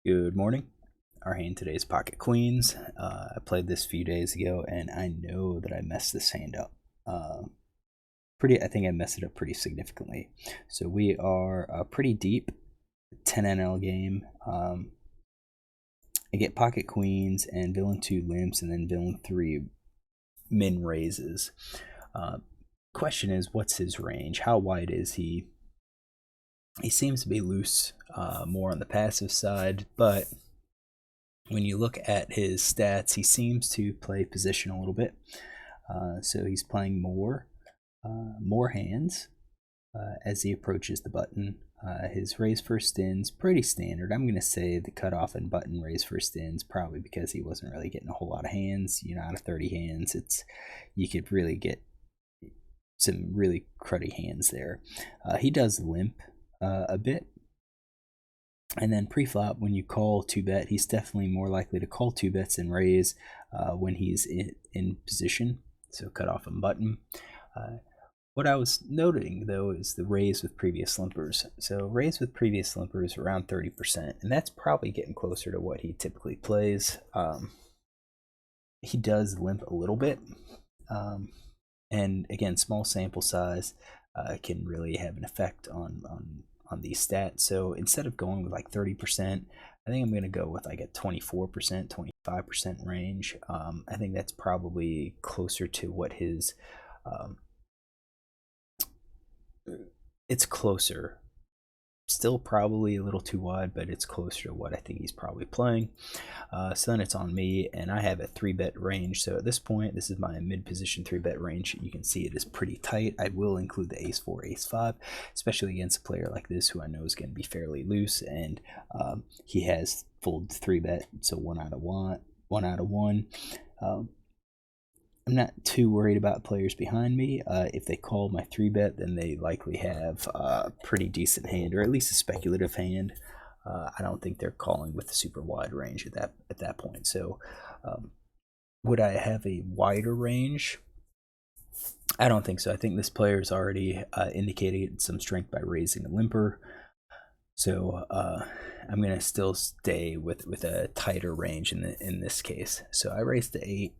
Good morning. Our hand today is Pocket Queens. I played this a few days ago, and I know that I messed this hand up. I think I messed it up pretty significantly. So we are pretty deep, 10 NL game. I get Pocket Queens and Villain 2 limps, and then Villain 3 min raises. Question is, what's his range? How wide is he? He seems to be loose, more on the passive side, but when you look at his stats, he seems to play position a little bit. So he's playing more hands as he approaches the button. His raise first in's pretty standard. I'm going to say the cutoff and button raise first in's probably because he wasn't really getting a whole lot of hands. Out of 30 hands, you could really get some really cruddy hands there. He does limp a bit. And then pre-flop, when you call 2-bet, he's definitely more likely to call 2-bets than raise when he's in position. So cut off and button. What I was noting, though, is the raise with previous limpers. So raise with previous limpers around 30%, and that's probably getting closer to what he typically plays. He does limp a little bit. And again, small sample size can really have an effect on these stats. So instead of going with like 30%, I think I'm going to go with like a 24%, 25% range. I think that's probably closer to what his, it's closer. Still probably a little too wide, but it's closer to what I think he's probably playing. So then it's on me, and I have a 3-bet range. So at this point, this is my mid-position 3-bet range. You can see it is pretty tight. I will include the ace-4, ace-5, especially against a player like this who I know is going to be fairly loose, and he has fold 3-bet, so 1 out of 1. I'm not too worried about players behind me. If they call my 3-bet, then they likely have a pretty decent hand, or at least a speculative hand. I don't think they're calling with a super wide range at that point. So, would I have a wider range? I don't think so. I think this player has already indicated some strength by raising a limper. So I'm gonna still stay with a tighter range in this case. So I raised to 8.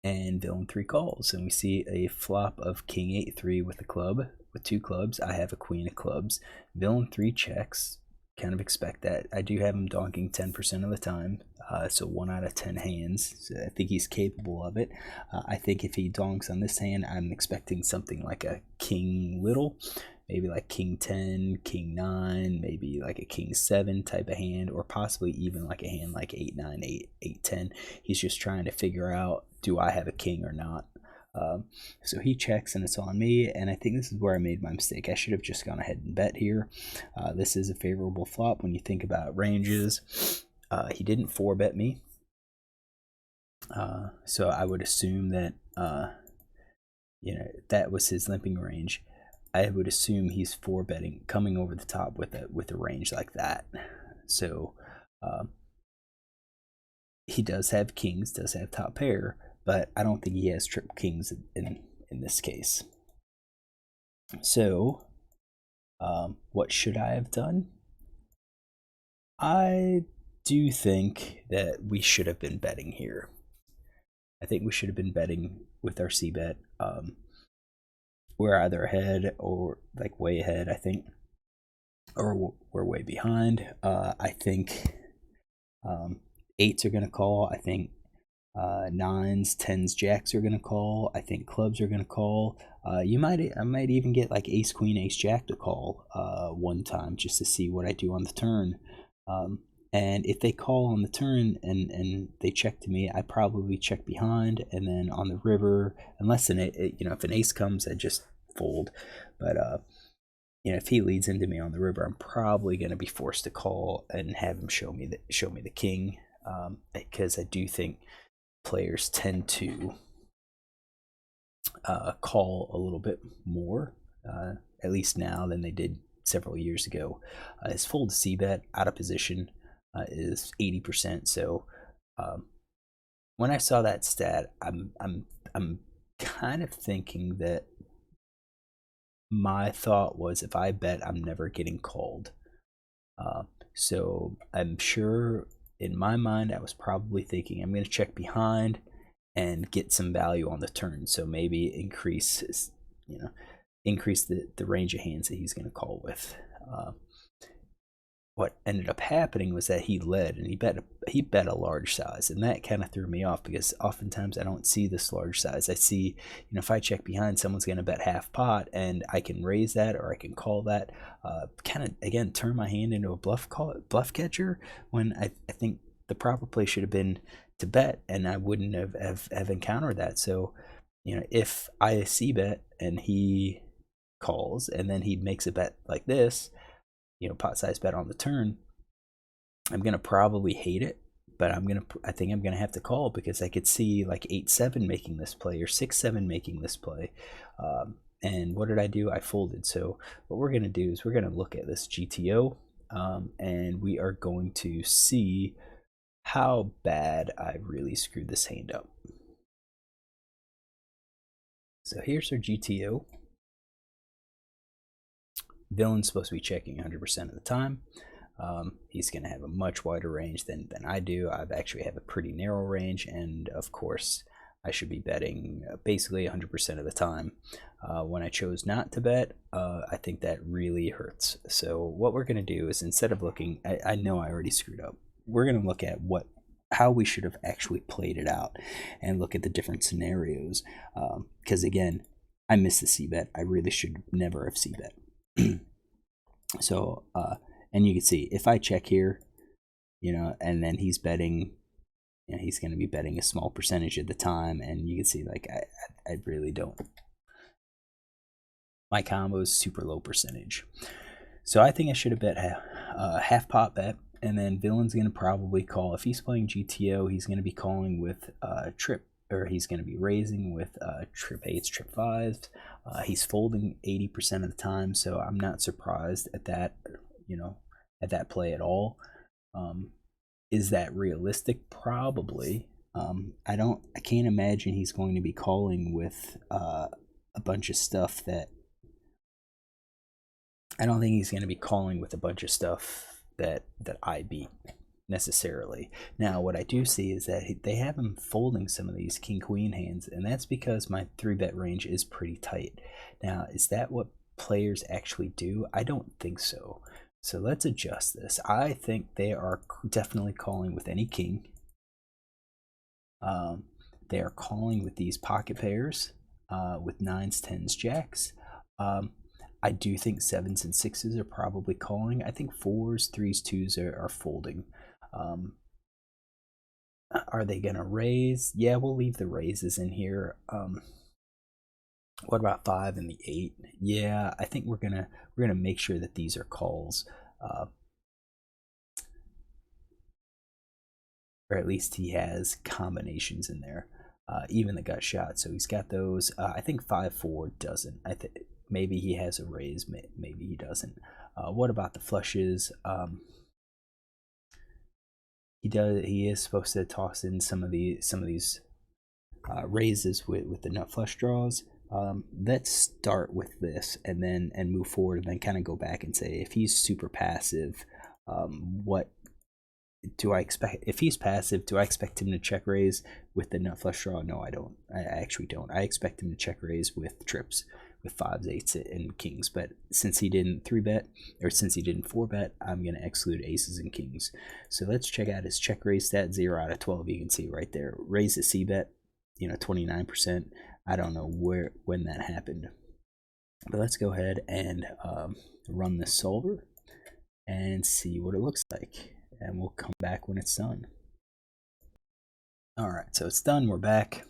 And villain 3 calls, and we see a flop of king 8-3 with a club, with 2 clubs. I have a queen of clubs. Villain 3 checks. Kind of expect that. I do have him donking 10% of the time, so 1 out of 10 hands. So I think he's capable of it. I think if he donks on this hand, I'm expecting something like a king little, maybe like king 10, king 9, maybe like a king 7 type of hand, or possibly even like a hand like 8-9, 8-10. He's just trying to figure out, do I have a king or not? So he checks, and it's on me, and I think this is where I made my mistake. I should have just gone ahead and bet here. This is a favorable flop when you think about ranges. He didn't 4-bet me, so I would assume that that was his limping range. I would assume he's 4-betting, coming over the top with a range like that. So he does have kings, does have top pair, but I don't think he has triple kings in this case. So what should I have done? I do think that we should have been betting here. I think we should have been betting with our c-bet. We're either ahead or like way ahead, I think, or we're way behind. I think 8s are going to call. I think 9s, 10s, jacks are going to call. I think clubs are going to call. I might even get like ace, queen, ace, jack to call one time just to see what I do on the turn. And if they call on the turn and they check to me, I probably check behind, and then on the river, unless if an ace comes, I just fold. But if he leads into me on the river, I'm probably going to be forced to call and have him show me the king, because I do think players tend to call a little bit more, at least now, than they did several years ago. His fold to c-bet out of position is 80%. So when I saw that stat, I'm kind of thinking that my thought was, if I bet, I'm never getting called. So I'm sure in my mind I was probably thinking I'm going to check behind and get some value on the turn. So maybe increase the range of hands that he's going to call with. What ended up happening was that he led and he bet a large size, and that kind of threw me off because oftentimes I don't see this large size. I see, if I check behind, someone's going to bet half pot, and I can raise that or I can call that. Kind of again turn my hand into a bluff catcher when I think the proper play should have been to bet, and I wouldn't have encountered that. So, if I see bet and he calls and then he makes a bet like this, pot size bet on the turn, I'm gonna probably hate it, but I think I'm gonna have to call because I could see like 8-7 making this play or 6-7 making this play. And what did I do? I folded. So what we're gonna do is we're gonna look at this GTO, and we are going to see how bad I really screwed this hand up. So here's our GTO. Villain's supposed to be checking 100% of the time. He's going to have a much wider range than I do. I actually have a pretty narrow range, and of course, I should be betting basically 100% of the time. When I chose not to bet, I think that really hurts. So what we're going to do is, instead of looking, I know I already screwed up. We're going to look at how we should have actually played it out and look at the different scenarios. Because again, I missed the c-bet. I really should never have c-bet. So, and you can see if I check here, and then he's betting, he's going to be betting a small percentage at the time, and you can see like I really don't. My combo is super low percentage, so I think I should have bet half pot bet, and then Villain's going to probably call. If he's playing GTO, he's going to be calling with trip. Or he's going to be raising with trip 8s, trip 5s. He's folding 80% of the time, so I'm not surprised at that, at that play at all. Is that realistic? Probably. I can't imagine he's going to be calling with a bunch of stuff that. I don't think he's going to be calling with a bunch of stuff that I beat necessarily. Now what I do see is that they have him folding some of these king queen hands, and that's because my 3-bet range is pretty tight. Now, is that what players actually do? I don't think so. So let's adjust this. I think they are definitely calling with any king. They are calling with these pocket pairs, with 9s, 10s, jacks. I do think 7s and 6s are probably calling. I think 4s, 3s, 2s are folding. Are they gonna raise? Yeah, we'll leave the raises in here. What about 5 and the 8? Yeah, I think we're gonna make sure that these are calls, or at least he has combinations in there. Even the gut shot, so he's got those. I think 5-4 doesn't. I think maybe he has a raise, maybe he doesn't. What about the flushes? He is supposed to toss in some of these raises with the nut flush draws. Let's start with this and move forward, and then kind of go back and say, if he's super passive, what do I expect? If he's passive, do I expect him to check raise with the nut flush draw? No, I don't. I actually don't. I expect him to check raise with trips, with 5s, 8s, and kings. But since he didn't 3-bet, or since he didn't 4-bet, I'm going to exclude aces and kings. So let's check out his check raise stat, 0 out of 12. You can see right there. Raise the c-bet, 29%. I don't know when that happened. But let's go ahead and run this solver and see what it looks like. And we'll come back when it's done. All right, so it's done. We're back.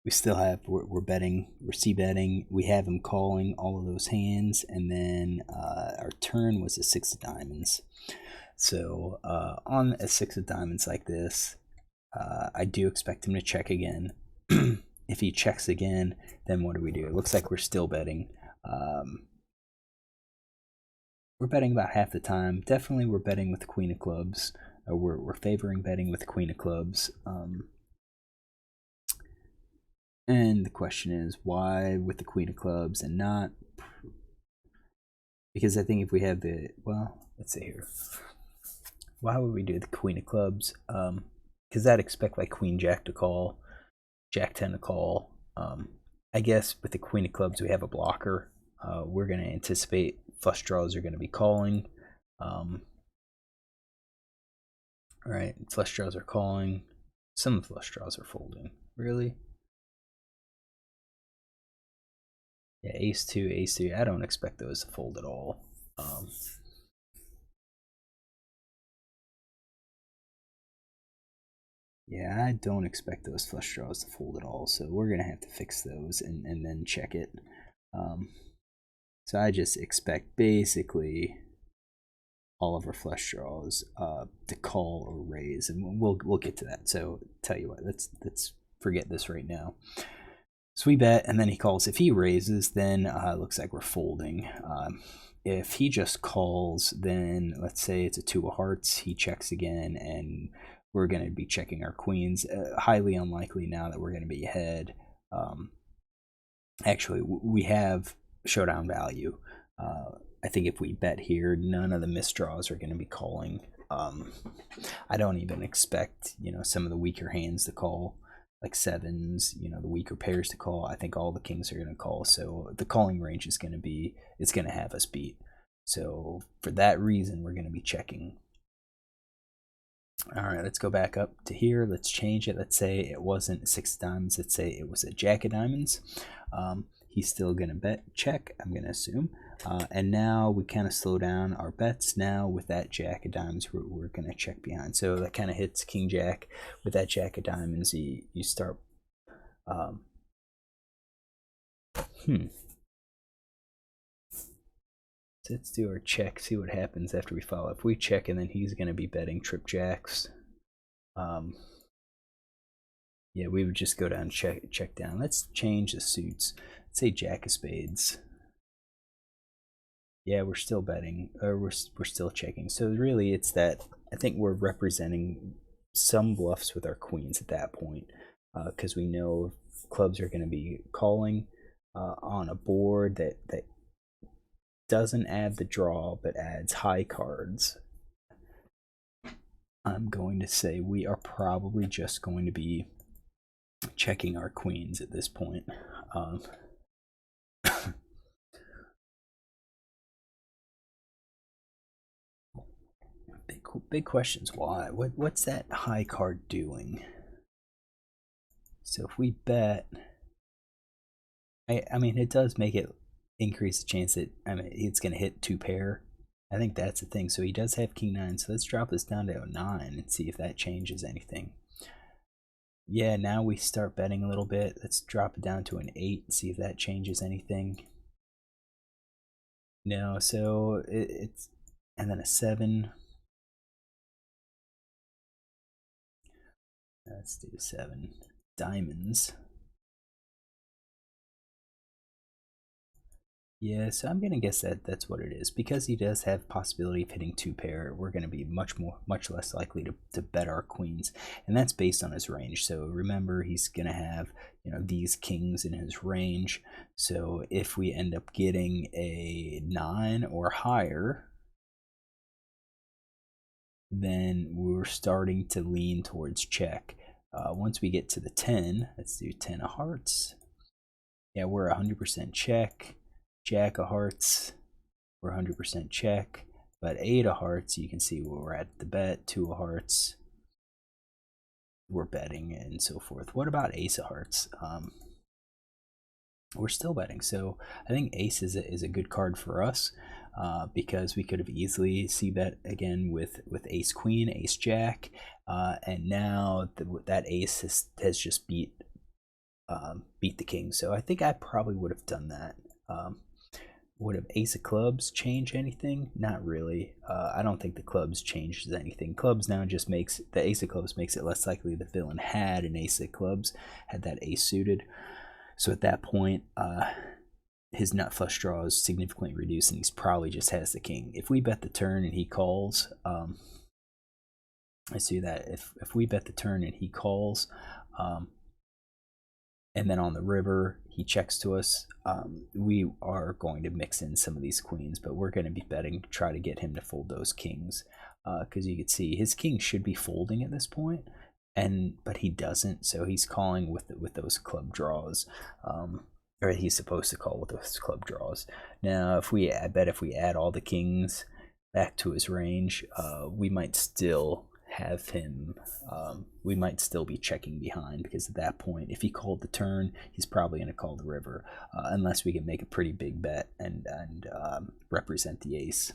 We still have, we're betting, we're c-betting. We have him calling all of those hands, and then our turn was a 6 of diamonds. So on a 6 of diamonds like this, I do expect him to check again. If he checks again, then what do we do? It looks like we're still betting. We're betting about half the time. Definitely we're betting with the queen of clubs. We're favoring betting with the queen of clubs. And the question is, why with the queen of clubs and not? Because I think if we have the, well, let's see here. Why would we do the queen of clubs? Because I'd expect like queen jack to call, jack 10 to call. I guess with the queen of clubs we have a blocker. We're going to anticipate flush draws are going to be calling. Alright, flush draws are calling. Some flush draws are folding. Really? Yeah, ace 2, ace 3. I don't expect those to fold at all. Yeah, I don't expect those flush draws to fold at all, so we're going to have to fix those and then check it. So I just expect basically all of our flush draws to call or raise, and we'll get to that. So tell you what, let's forget this right now. So we bet, and then he calls. If he raises, then it looks like we're folding. If he just calls, then let's say it's a 2 of hearts, he checks again, and we're going to be checking our queens. Highly unlikely now that we're going to be ahead. Actually, we have showdown value. I think if we bet here, none of the misdraws are going to be calling. I don't even expect, some of the weaker hands to call, like sevens, the weaker pairs to call. I think all the kings are going to call. So the calling range is going to be, it's going to have us beat. So for that reason, we're going to be checking. All right, let's go back up to here. Let's change it. Let's say it wasn't 6 of diamonds. Let's say it was a jack of diamonds. He's still going to bet check, I'm going to assume. And now we kind of slow down our bets. Now with that jack of diamonds, we're going to check behind. So that kind of hits king jack. With that jack of diamonds, you start. Let's do our check, see what happens after we follow. If we check and then he's going to be betting trip jacks. Yeah, we would just go down, check down. Let's change the suits. Let's say jack of spades. Yeah, we're still betting, or we're still checking. So really it's that, I think we're representing some bluffs with our queens at that point, because we know clubs are going to be calling on a board that doesn't add the draw but adds high cards. I'm going to say we are probably just going to be checking our queens at this point. Big questions. Why? What's that high card doing? So if we bet, I mean, it does make it increase the chance that it's going to hit 2 pair. I think that's the thing. So he does have king 9. So let's drop this down to 9 and see if that changes anything. Yeah, now we start betting a little bit. Let's drop it down to an 8 and see if that changes anything. No, so it's, and then a 7. Let's do 7 diamonds. Yeah, so I'm gonna guess that that's what it is. Because he does have possibility of hitting 2 pair, we're gonna be much less likely to bet our queens, and that's based on his range. So remember, he's gonna have these kings in his range. So if we end up getting a 9 or higher, then we're starting to lean towards check. Once we get to the 10, let's do 10 of hearts. Yeah, we're 100% check. Jack of hearts, we're 100% check. But 8 of hearts, you can see where we're at the bet. 2 of hearts, we're betting, and so forth. What about ace of hearts? We're still betting. So I think ace is a good card for us, because we could have easily see bet again with ace queen, ace jack, and now that ace has just beat the king. So I think I probably would have done that. Would have ace of clubs changed anything? Not really. I don't think the clubs changes anything. Clubs now just makes the ace of clubs makes it less likely the villain had an ace of clubs, had that ace suited. So at that point, his nut flush draw is significantly reduced, and he's probably just has the king. If we bet the turn and he calls, I see that if we bet the turn and he calls, And then on the river, he checks to us. We are going to mix in some of these queens, but we're going to be betting to try to get him to fold those kings, because you can see his king should be folding at this point, but he doesn't. So he's calling with those club draws, or he's supposed to call with those club draws. Now, I bet if we add all the kings back to his range, we might still have him, we might still be checking behind, because at that point, if he called the turn, he's probably going to call the river, unless we can make a pretty big bet and represent the ace.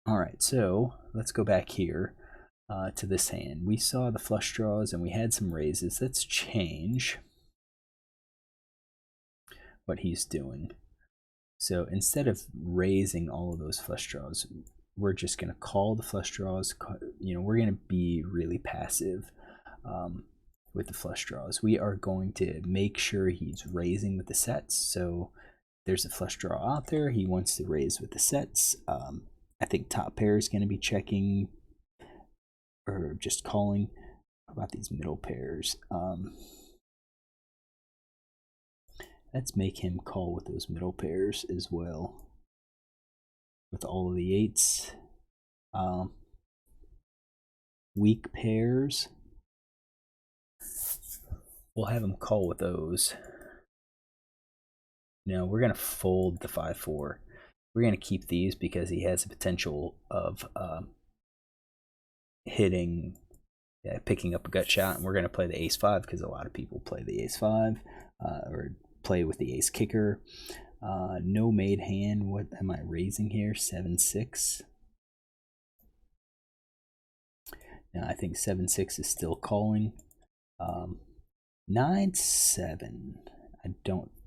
All right, so let's go back here to this hand. We saw the flush draws and we had some raises. Let's change what he's doing. So instead of raising all of those flush draws, we're just going to call the flush draws. We're going to be really passive with the flush draws. We are going to make sure he's raising with the sets. So there's a flush draw out there. He wants to raise with the sets. I think top pair is going to be checking or just calling. How about these middle pairs? Let's make him call with those middle pairs as well. With all of the eights. Weak pairs. We'll have him call with those. Now we're going to fold the 5-4. We're going to keep these because he has the potential of picking up a gut shot, and we're going to play the ace-5 because a lot of people play the ace-5 or play with the ace kicker. No made hand. What am I raising here? 7-6. Now I think 7-6 is still calling. 9-7.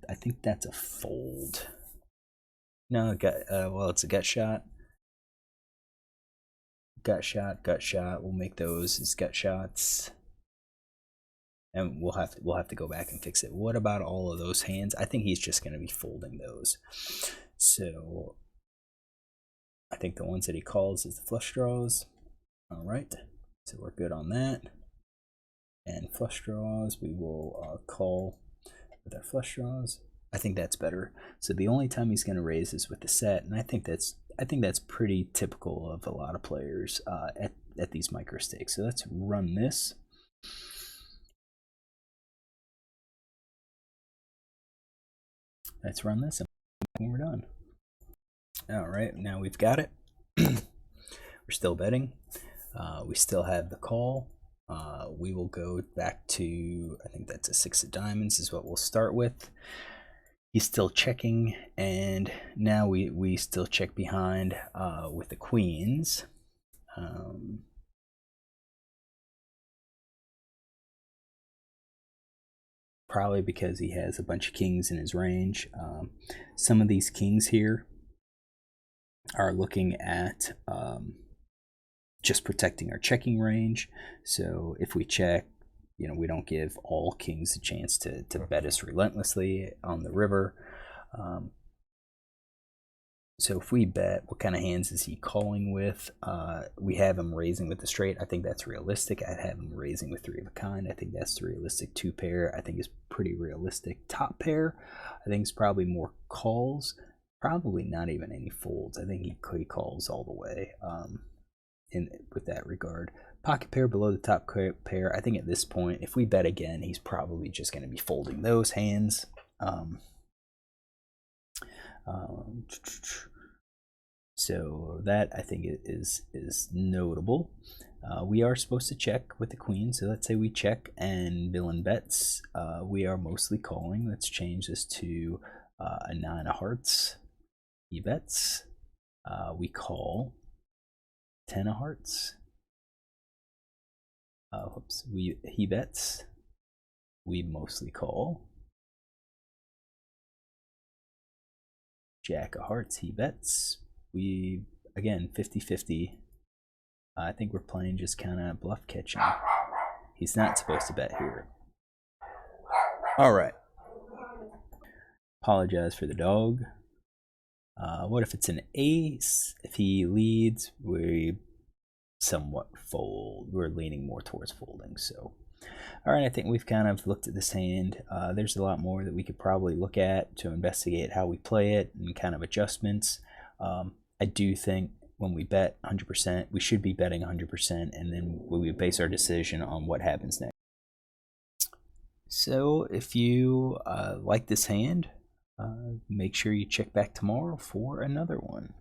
I think that's a fold. No, well, it's a gut shot. Gut shot. We'll make those as gut shots. And we'll have to go back and fix it. What about all of those hands? I think he's just going to be folding those. So I think the ones that he calls is the flush draws. All right, so we're good on that. And flush draws, we will call with our flush draws. I think that's better. So the only time he's going to raise is with the set, and I think that's pretty typical of a lot of players at these micro stakes. So let's run this. Let's run this and we're done. All right, now we've got it. We're still betting. We still have the call. We will go back to, I think that's a 6 of diamonds is what we'll start with. He's still checking, and now we still check behind with the queens. Probably because he has a bunch of kings in his range. Some of these kings here are looking at just protecting our checking range. So if we check, we don't give all kings a chance to bet us relentlessly on the river. So if we bet, what kind of hands is he calling with? We have him raising with the straight. I think that's realistic. I'd have him raising with 3 of a kind. I think that's the realistic 2 pair. I think is pretty realistic. Top pair, I think is probably more calls. Probably not even any folds. I think he calls all the way with that regard. Pocket pair below the top pair. I think at this point, if we bet again, he's probably just going to be folding those hands. So that I think is notable. We are supposed to check with the queen, so let's say we check and villain bets. We are mostly calling. Let's change this to a 9 of hearts. He bets. We call 10 of hearts. He bets. We mostly call. Jack of hearts, he bets. We, again, 50-50. I think we're playing just kind of bluff catching. He's not supposed to bet here. All right. Apologize for the dog. What if it's an ace? If he leads, we somewhat fold. We're leaning more towards folding, so All right, I think we've kind of looked at this hand. There's a lot more that we could probably look at to investigate how we play it and kind of adjustments. I do think when we bet 100%, we should be betting 100%, and then we base our decision on what happens next. So if you like this hand, make sure you check back tomorrow for another one.